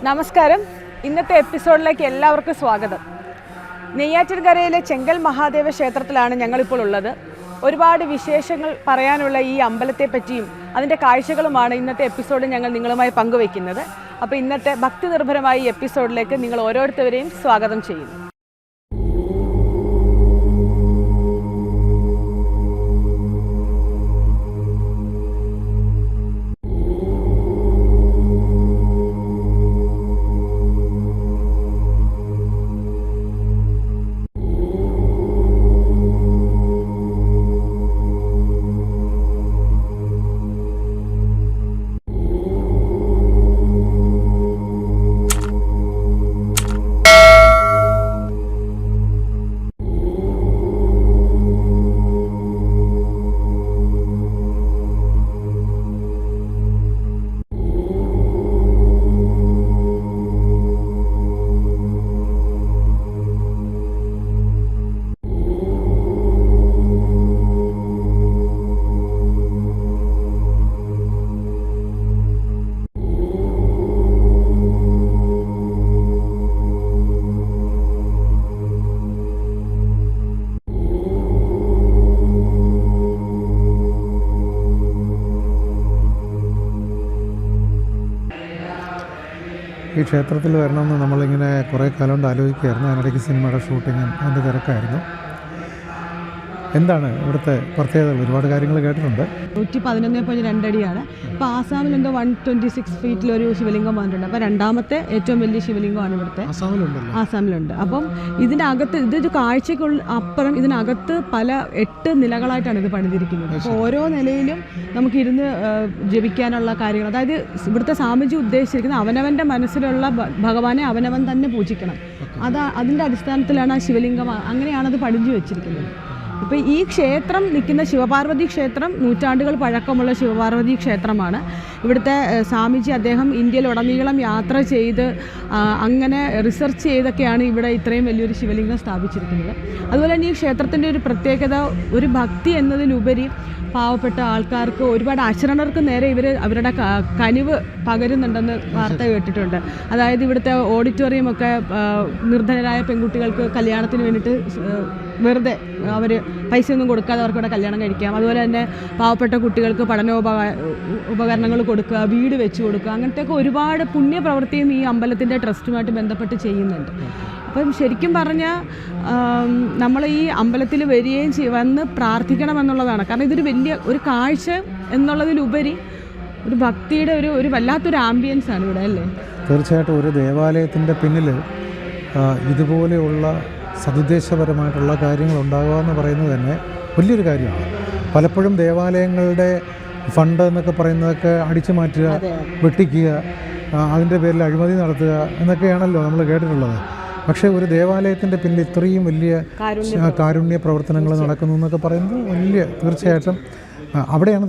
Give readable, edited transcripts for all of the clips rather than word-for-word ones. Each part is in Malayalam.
നമസ്കാരം. ഇന്നത്തെ എപ്പിസോഡിലേക്ക് എല്ലാവർക്കും സ്വാഗതം. നെയ്യാറ്റിൻകരയിലെ ചെങ്കൽ മഹാദേവ ക്ഷേത്രത്തിലാണ് ഞങ്ങളിപ്പോൾ ഉള്ളത്. ഒരുപാട് വിശേഷങ്ങൾ പറയാനുള്ള ഈ അമ്പലത്തെ പറ്റിയും അതിൻ്റെ കാഴ്ചകളുമാണ് ഇന്നത്തെ എപ്പിസോഡിൽ ഞങ്ങൾ നിങ്ങളുമായി പങ്കുവയ്ക്കുന്നത്. അപ്പോൾ ഇന്നത്തെ ഭക്തി നിർഭരമായ ഈ എപ്പിസോഡിലേക്ക് നിങ്ങൾ ഓരോരുത്തരെയും സ്വാഗതം ചെയ്യുന്നു. ഈ ക്ഷേത്രത്തിൽ വരണമെന്ന് നമ്മളിങ്ങനെ കുറേ കാലം കൊണ്ട് ആലോചിക്കുകയായിരുന്നു. അതിനിടയ്ക്ക് സിനിമയുടെ ഷൂട്ടിങ്ങും അതിൻ്റെ തിരക്കായിരുന്നു. എന്താണ് ഇവിടുത്തെ പ്രത്യേകതകൾ? ഒരുപാട് കാര്യങ്ങൾ കേട്ടിട്ടുണ്ട്. 111.2 അടിയാണ്. ഇപ്പോൾ ആസാമിൽ എന്തോ 126 ഫീറ്റിലൊരു ശിവലിംഗം വന്നിട്ടുണ്ട്. അപ്പോൾ രണ്ടാമത്തെ ഏറ്റവും വലിയ ശിവലിംഗമാണ് ഇവിടുത്തെ. ആസാമിലുണ്ട്. അപ്പം ഇതിനകത്ത് ഇതൊരു കാഴ്ചയ്ക്കുള്ള അപ്പുറം ഇതിനകത്ത് 8 നിലകളായിട്ടാണ് ഇത് പണിതിരിക്കുന്നത്. അപ്പോൾ ഓരോ നിലയിലും നമുക്കിരുന്ന് ജപിക്കാനുള്ള കാര്യങ്ങൾ, അതായത് ഇവിടുത്തെ സ്വാമിജി ഉദ്ദേശിച്ചിരിക്കുന്നത് അവനവൻ്റെ മനസ്സിലുള്ള ഭഗവാനെ അവനവൻ തന്നെ പൂജിക്കണം. അതിൻ്റെ അടിസ്ഥാനത്തിലാണ് ആ ശിവലിംഗം, അങ്ങനെയാണത് പണിഞ്ഞു വെച്ചിരിക്കുന്നത്. ഇപ്പോൾ ഈ ക്ഷേത്രം നിൽക്കുന്ന ശിവപാർവതി ക്ഷേത്രം നൂറ്റാണ്ടുകൾ പഴക്കമുള്ള ശിവപാർവതി ക്ഷേത്രമാണ്. ഇവിടുത്തെ സ്വാമിജി അദ്ദേഹം ഇന്ത്യയിലുടനീളം യാത്ര ചെയ്ത് അങ്ങനെ റിസർച്ച് ചെയ്തൊക്കെയാണ് ഇവിടെ ഇത്രയും വലിയൊരു ശിവലിംഗം സ്ഥാപിച്ചിരിക്കുന്നത്. അതുപോലെ തന്നെ ഈ ക്ഷേത്രത്തിൻ്റെ ഒരു പ്രത്യേകത, ഒരു ഭക്തി എന്നതിലുപരി പാവപ്പെട്ട ആൾക്കാർക്ക്, ഒരുപാട് അശരണർക്ക് നേരെ ഇവർ അവരുടെ കനിവ് പകരുന്നുണ്ടെന്ന് വാർത്ത കേട്ടിട്ടുണ്ട്. അതായത് ഇവിടുത്തെ ഓഡിറ്റോറിയമൊക്കെ നിർധനരായ പെൺകുട്ടികൾക്ക് കല്യാണത്തിന് വേണ്ടിയിട്ട് വെറുതെ അവർ പൈസയൊന്നും കൊടുക്കാതെ അവർക്ക് ഇവിടെ കല്യാണം കഴിക്കാം. അതുപോലെ തന്നെ പാവപ്പെട്ട കുട്ടികൾക്ക് ഉപകരണങ്ങൾ കൊടുക്കുക, വീട് വെച്ച് കൊടുക്കുക, അങ്ങനത്തെയൊക്കെ ഒരുപാട് പുണ്യപ്രവൃത്തിയും ഈ അമ്പലത്തിൻ്റെ ട്രസ്റ്റുമായിട്ട് ബന്ധപ്പെട്ട് ചെയ്യുന്നുണ്ട്. അപ്പം ശരിക്കും പറഞ്ഞാൽ നമ്മൾ ഈ അമ്പലത്തിൽ വരികയും വന്ന് പ്രാർത്ഥിക്കണം എന്നുള്ളതാണ്. കാരണം ഇതൊരു വലിയ ഒരു കാഴ്ച എന്നുള്ളതിലുപരി ഒരു ഭക്തിയുടെ ഒരു വല്ലാത്തൊരു ആംബിയൻസ് ആണ് ഇവിടെ, അല്ലേ? തീർച്ചയായിട്ടും ഒരു ദേവാലയത്തിൻ്റെ പിന്നിൽ ഇതുപോലെയുള്ള സതുദ്ദേശപരമായിട്ടുള്ള കാര്യങ്ങൾ ഉണ്ടാകുക എന്ന് പറയുന്നത് തന്നെ വലിയൊരു കാര്യമാണ്. പലപ്പോഴും ദേവാലയങ്ങളുടെ ഫണ്ട് എന്നൊക്കെ പറയുന്നതൊക്കെ അടിച്ചു മാറ്റുക, വെട്ടിക്കുക, അതിൻ്റെ പേരിൽ അഴിമതി നടത്തുക എന്നൊക്കെയാണല്ലോ നമ്മൾ കേട്ടിട്ടുള്ളത്. പക്ഷേ ഒരു ദേവാലയത്തിൻ്റെ പിന്നിൽ ഇത്രയും വലിയ കാരുണ്യ പ്രവർത്തനങ്ങൾ നടക്കുന്നു എന്നൊക്കെ പറയുന്നത് തീർച്ചയായിട്ടും അവിടെയാണ്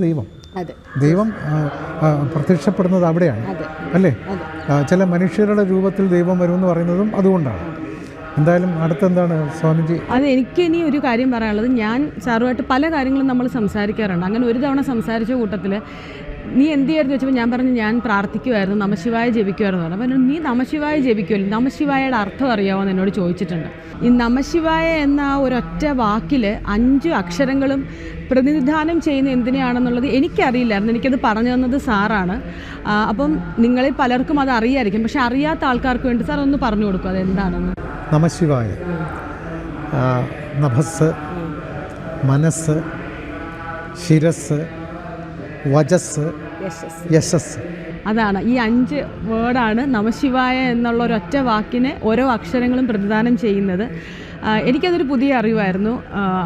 ദൈവം പ്രത്യക്ഷപ്പെടുന്നത് അവിടെയാണ്, അല്ലേ? ചില മനുഷ്യരുടെ രൂപത്തിൽ ദൈവം വരുമെന്ന് പറയുന്നതും അതുകൊണ്ടാണ്. എന്തായാലും അടുത്തെന്താണ് സ്വാമിജി? അത് എനിക്ക് ഇനി ഒരു കാര്യം പറയാനുള്ളത്, ഞാൻ സാറുമായിട്ട് പല കാര്യങ്ങളും നമ്മൾ സംസാരിക്കാറുണ്ട്. അങ്ങനെ ഒരു തവണ സംസാരിച്ച കൂട്ടത്തിൽ നീ എന്ത് ചെയ്യായിരുന്നു ചോദിച്ചപ്പോൾ ഞാൻ പറഞ്ഞു ഞാൻ പ്രാർത്ഥിക്കുമായിരുന്നു, നമശിവായ ജപിക്കുമായിരുന്നു. അപ്പോൾ നീ നമശിവായ ജപിക്കുമല്ലോ, നമശിവായയുടെ അർത്ഥം അറിയാമോ എന്നോട് ചോദിച്ചിട്ടുണ്ട്. ഈ നമശിവായ എന്ന ഒരൊറ്റ വാക്കിൽ 5 അക്ഷരങ്ങളും പ്രതിനിധാനം ചെയ്യുന്ന എന്തിനാണെന്നുള്ളത് എനിക്കറിയില്ലായിരുന്നു. എനിക്കത് പറഞ്ഞു തന്നത് സാറാണ്. അപ്പം നിങ്ങളിൽ പലർക്കും അത് അറിയായിരിക്കും, പക്ഷെ അറിയാത്ത ആൾക്കാർക്ക് വേണ്ടി സാർ ഒന്ന് പറഞ്ഞു കൊടുക്കും അതെന്താണെന്ന്. നമശിവായ, നഭസ്, മനസ്സ്, ശിരസ്, വജസ്, യശസ്. അതാണ് ഈ 5 വേർഡാണ് നമശിവായ എന്നുള്ള ഒരൊറ്റ വാക്കിന് ഓരോ അക്ഷരങ്ങളും പ്രതിദാനം ചെയ്യുന്നത്. എനിക്കതൊരു പുതിയ അറിവായിരുന്നു.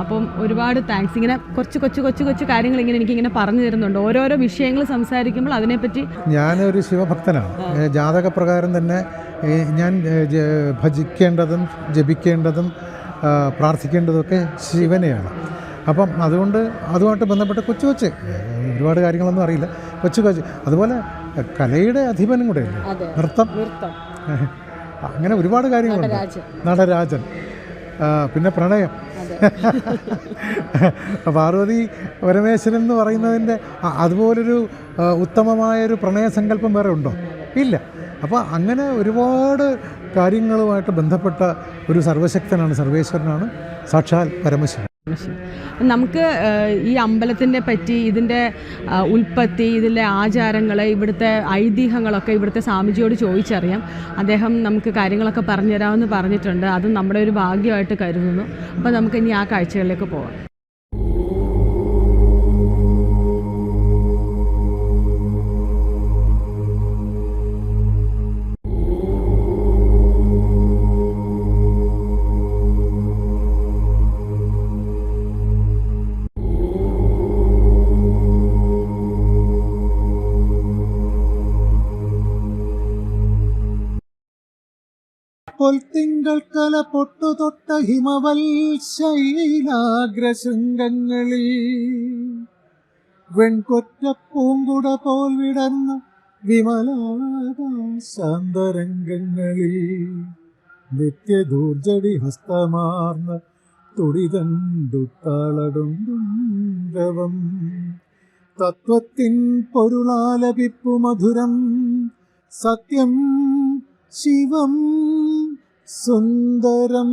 അപ്പം ഒരുപാട് താങ്ക്സ്. ഇങ്ങനെ കൊച്ചു കാര്യങ്ങൾ എനിക്കിങ്ങനെ പറഞ്ഞു തരുന്നുണ്ട്. ഓരോരോ വിഷയങ്ങൾ സംസാരിക്കുമ്പോൾ അതിനെപ്പറ്റി. ഞാനൊരു ശിവഭക്തനാണ്. ജാതകപ്രകാരം തന്നെ ഞാൻ ഭജിക്കേണ്ടതും ജപിക്കേണ്ടതും പ്രാർത്ഥിക്കേണ്ടതൊക്കെ ശിവനെയാണ്. അപ്പം അതുമായിട്ട് ബന്ധപ്പെട്ട കൊച്ചു ഒരുപാട് കാര്യങ്ങളൊന്നും അറിയില്ല, കൊച്ചു അതുപോലെ കലയുടെ അധിപനും കൂടെ അല്ലേ, നൃത്തം, അങ്ങനെ ഒരുപാട് കാര്യങ്ങളുണ്ട്. നടരാജൻ, പിന്നെ പ്രണയം, പാർവതി പരമേശ്വരൻ എന്ന് പറയുന്നതിൻ്റെ അതുപോലൊരു ഉത്തമമായൊരു പ്രണയസങ്കല്പം വേറെ ഉണ്ടോ? ഇല്ല. അപ്പോൾ അങ്ങനെ ഒരുപാട് കാര്യങ്ങളുമായിട്ട് ബന്ധപ്പെട്ട ഒരു സർവശക്തനാണ്, സർവേശ്വരനാണ് സാക്ഷാൽ പരമശിവൻ. നമുക്ക് ഈ അമ്പലത്തിൻ്റെ പറ്റി, ഇതിൻ്റെ ഉൽപ്പത്തി, ഇതിലെ ആചാരങ്ങൾ, ഇവിടുത്തെ ഐതിഹ്യങ്ങളൊക്കെ ഇവിടുത്തെ സ്വാമിജിയോട് ചോദിച്ചറിയാം. അദ്ദേഹം നമുക്ക് കാര്യങ്ങളൊക്കെ പറഞ്ഞുതരാമെന്ന് പറഞ്ഞിട്ടുണ്ട്. അതും നമ്മുടെ ഒരു ഭാഗ്യമായിട്ട് കരുതുന്നു. അപ്പോൾ നമുക്ക് ഇനി ആ കാഴ്ചകളിലേക്ക് പോകാം. പൊൽത്തിങ്കൾ കല പൊട്ടുതൊട്ട ഹിമവൽ ശൈലാഗ്രശൃംഗങ്ങളിൽ വെൺകൊറ്റ പൂങ്കുട പോൽ വിടർന്ന വിമലാകാശാന്തരംഗങ്ങളിൽ നിത്യദൂർജടി ഹസ്തമാർന്ന തുടിതണ്ടുത്താളടും തത്വത്തിൻ പൊരുളാലപിപ്പു മധുരം സത്യം ശിവം സുന്ദരം.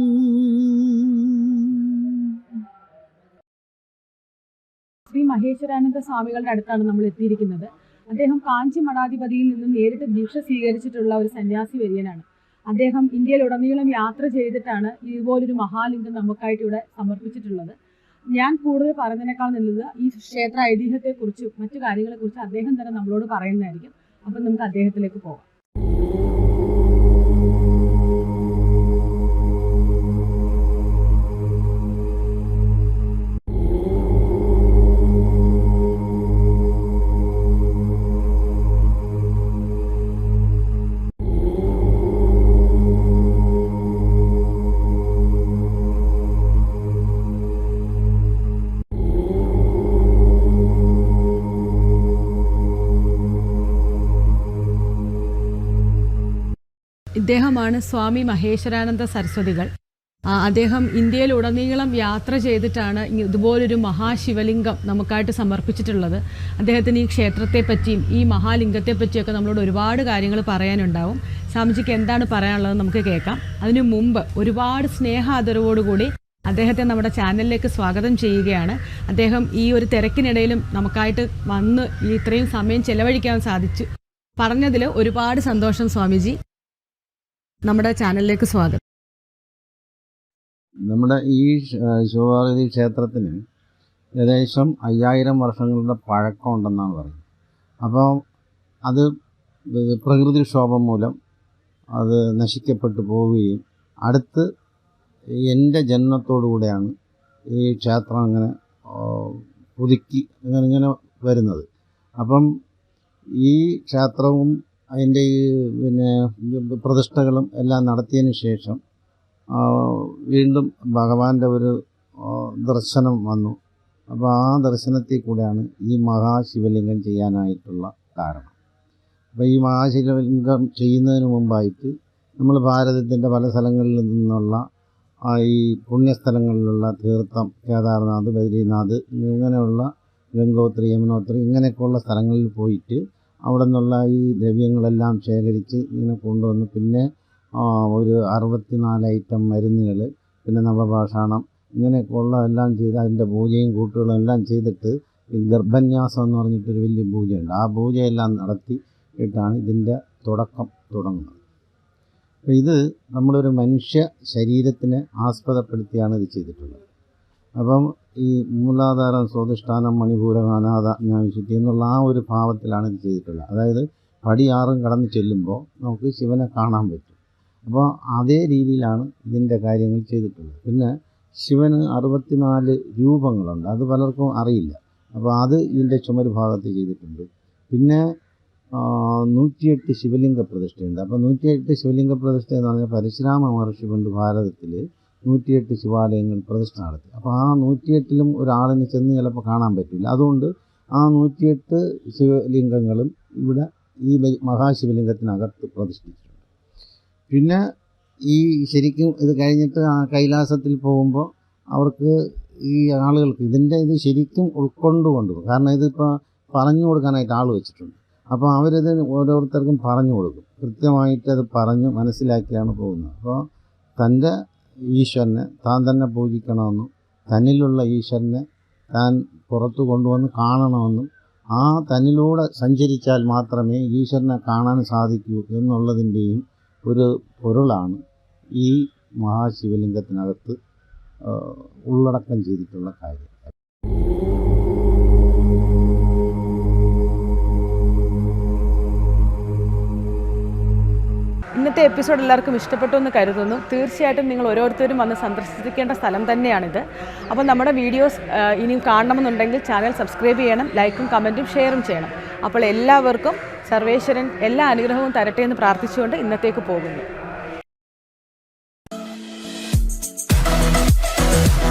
ശ്രീ മഹേശ്വരാനന്ദ സ്വാമികളുടെ അടുത്താണ് നമ്മൾ എത്തിയിരിക്കുന്നത്. അദ്ദേഹം കാഞ്ചി മഠാധിപതിയിൽ നിന്നും നേരിട്ട് ദീക്ഷ സ്വീകരിച്ചിട്ടുള്ള ഒരു സന്യാസി വര്യനാണ്. അദ്ദേഹം ഇന്ത്യയിലുടനീളം യാത്ര ചെയ്തിട്ടാണ് ഇതുപോലൊരു മഹാലിംഗം നമുക്കായിട്ട് ഇവിടെ സമർപ്പിച്ചിട്ടുള്ളത്. ഞാൻ കൂടുതൽ പറയുന്നതിനേക്കാൾ നല്ലത് ഈ ക്ഷേത്ര ഐതിഹ്യത്തെക്കുറിച്ചും മറ്റു കാര്യങ്ങളെക്കുറിച്ചും അദ്ദേഹം തന്നെ നമ്മളോട് പറയുന്നതായിരിക്കും. അപ്പം നമുക്ക് അദ്ദേഹത്തിലേക്ക് പോകാം. ഇദ്ദേഹമാണ് സ്വാമി മഹേശ്വരാനന്ദ സരസ്വതികൾ. അദ്ദേഹം ഇന്ത്യയിലുടനീളം യാത്ര ചെയ്തിട്ടാണ് ഇതുപോലൊരു മഹാശിവലിംഗം നമുക്കായിട്ട് സമർപ്പിച്ചിട്ടുള്ളത്. അദ്ദേഹത്തിന് ഈ ക്ഷേത്രത്തെപ്പറ്റിയും ഈ മഹാലിംഗത്തെ പറ്റിയൊക്കെ നമ്മളോട് ഒരുപാട് കാര്യങ്ങൾ പറയാനുണ്ടാവും. സ്വാമിജിക്ക് എന്താണ് പറയാനുള്ളത് നമുക്ക് കേൾക്കാം. അതിനു മുമ്പ് ഒരുപാട് സ്നേഹാദരവോടുകൂടി അദ്ദേഹത്തെ നമ്മുടെ ചാനലിലേക്ക് സ്വാഗതം ചെയ്യുകയാണ്. അദ്ദേഹം ഈ ഒരു തിരക്കിനിടയിലും നമുക്കായിട്ട് വന്ന് ഇത്രയും സമയം ചെലവഴിക്കാൻ സാധിച്ചു. പറഞ്ഞതിൽ ഒരുപാട് സന്തോഷം സ്വാമിജി. നമ്മുടെ ചാനലിലേക്ക് സ്വാഗതം. നമ്മുടെ ഈ ശിവപാർവതി ക്ഷേത്രത്തിന് ഏകദേശം 5000 വർഷങ്ങളുടെ പഴക്കമുണ്ടെന്നാണ് പറയുന്നത്. അപ്പോൾ അത് പ്രകൃതിക്ഷോഭം മൂലം അത് നശിക്കപ്പെട്ടു പോവുകയും അടുത്ത് എൻ്റെ ജന്മത്തോടുകൂടെയാണ് ഈ ക്ഷേത്രം അങ്ങനെ പുതുക്കി ഇങ്ങനെ വരുന്നത്. അപ്പം ഈ ക്ഷേത്രവും അതിൻ്റെ ഈ പ്രതിഷ്ഠകളും എല്ലാം നടത്തിയതിന് ശേഷം വീണ്ടും ഭഗവാന്റെ ഒരു ദർശനം വന്നു. അപ്പോൾ ആ ദർശനത്തിൽ കൂടെയാണ് ഈ മഹാശിവലിംഗം ചെയ്യാനായിട്ടുള്ള കാരണം. അപ്പോൾ ഈ മഹാശിവലിംഗം ചെയ്യുന്നതിന് മുമ്പായിട്ട് നമ്മൾ ഭാരതത്തിൻ്റെ പല സ്ഥലങ്ങളിൽ നിന്നുള്ള ഈ പുണ്യസ്ഥലങ്ങളിലുള്ള തീർത്ഥം, കേദാർനാഥ്, ബദ്രീനാഥ്, ഇങ്ങനെയുള്ള ഗംഗോത്രി, യമുനോത്രി ഇങ്ങനെയൊക്കെയുള്ള സ്ഥലങ്ങളിൽ പോയിട്ട് അവിടെ നിന്നുള്ള ഈ ദ്രവ്യങ്ങളെല്ലാം ശേഖരിച്ച് ഇങ്ങനെ കൊണ്ടുവന്ന് പിന്നെ ഒരു 64 ഐറ്റം മരുന്നുകൾ, പിന്നെ നവപാഷാണം ഇങ്ങനെയൊക്കെ ഉള്ളതെല്ലാം ചെയ്ത് അതിൻ്റെ പൂജയും കൂട്ടുകളും എല്ലാം ചെയ്തിട്ട് ഈ ഗർഭന്യാസം എന്ന് പറഞ്ഞിട്ടൊരു വലിയ പൂജയുണ്ട്. ആ പൂജയെല്ലാം നടത്തിയിട്ടാണ് ഇതിൻ്റെ തുടക്കം തുടങ്ങുന്നത്. അപ്പോൾ ഇത് നമ്മളൊരു മനുഷ്യ ശരീരത്തിനെ ആസ്പദപ്പെടുത്തിയാണ് ഇത് ചെയ്തിട്ടുള്ളത്. അപ്പം ഈ മൂലാധാരം, സ്വാധിഷ്ഠാനം, മണിപൂരം, അനാഥജ്ഞാവിശുദ്ധി എന്നുള്ള ആ ഒരു ഭാവത്തിലാണ് ഇത് ചെയ്തിട്ടുള്ളത്. അതായത് പടി 6 കടന്ന് ചെല്ലുമ്പോൾ നമുക്ക് ശിവനെ കാണാൻ പറ്റും. അപ്പോൾ അതേ രീതിയിലാണ് ഇതിൻ്റെ കാര്യങ്ങൾ ചെയ്തിട്ടുള്ളത്. പിന്നെ ശിവന് 64 രൂപങ്ങളുണ്ട്, അത് പലർക്കും അറിയില്ല. അപ്പോൾ അത് ഇതിൻ്റെ ചുമര് ഭാഗത്ത് ചെയ്തിട്ടുണ്ട്. പിന്നെ 108 ശിവലിംഗ പ്രതിഷ്ഠയുണ്ട്. അപ്പോൾ 108 ശിവലിംഗ പ്രതിഷ്ഠ എന്ന് പറഞ്ഞാൽ പരശുരാമ മഹർഷി കൊണ്ട് ഭാരതത്തിൽ 108 ശിവാലയങ്ങൾ പ്രതിഷ്ഠ നടത്തി. അപ്പോൾ ആ 108ലും ഒരാളിന് ചെന്ന് ചിലപ്പോൾ കാണാൻ പറ്റില്ല. അതുകൊണ്ട് ആ 108 ശിവലിംഗങ്ങളും ഇവിടെ ഈ മഹാശിവലിംഗത്തിനകത്ത് പ്രതിഷ്ഠിച്ചിട്ടുണ്ട്. പിന്നെ ഈ ശരിക്കും ഇത് കഴിഞ്ഞിട്ട് ആ കൈലാസത്തിൽ പോകുമ്പോൾ അവർക്ക് ഈ ആളുകൾക്ക് ഇതിൻ്റെ ഇത് ശരിക്കും ഉൾക്കൊണ്ടുകൊണ്ട്, കാരണം ഇതിപ്പോൾ പറഞ്ഞു കൊടുക്കാനായിട്ട് ആൾ വെച്ചിട്ടുണ്ട്. അപ്പോൾ അവരിത് ഓരോരുത്തർക്കും പറഞ്ഞു കൊടുക്കും, കൃത്യമായിട്ട് അത് പറഞ്ഞ് മനസ്സിലാക്കിയാണ് പോകുന്നത്. അപ്പോൾ തൻ്റെ ഈശ്വരനെ താൻ തന്നെ പൂജിക്കണമെന്നും തന്നിലുള്ള ഈശ്വരനെ താൻ പുറത്തു കൊണ്ടുവന്ന് കാണണമെന്നും ആ തന്നിലൂടെ സഞ്ചരിച്ചാൽ മാത്രമേ ഈശ്വരനെ കാണാൻ സാധിക്കൂ എന്നുള്ളതിൻ്റെയും ഒരു പൊരുളാണ് ഈ മഹാശിവലിംഗത്തിനകത്ത് ഉള്ളടക്കം ചെയ്തിട്ടുള്ള കാര്യം. ഇന്നത്തെ എപ്പിസോഡ് എല്ലാവർക്കും ഇഷ്ടപ്പെട്ടു എന്ന് കരുതുന്നു. തീർച്ചയായിട്ടും നിങ്ങൾ ഓരോരുത്തരും വന്ന് സന്ദർശിക്കേണ്ട സ്ഥലം തന്നെയാണിത്. അപ്പോൾ നമ്മുടെ വീഡിയോസ് ഇനിയും കാണണമെന്നുണ്ടെങ്കിൽ ചാനൽ സബ്സ്ക്രൈബ് ചെയ്യണം, ലൈക്കും കമൻറ്റും ഷെയറും ചെയ്യണം. അപ്പോൾ എല്ലാവർക്കും സർവേശ്വരൻ എല്ലാ അനുഗ്രഹവും തരട്ടെ എന്ന് പ്രാർത്ഥിച്ചുകൊണ്ട് ഇന്നത്തേക്ക് പോകുന്നു.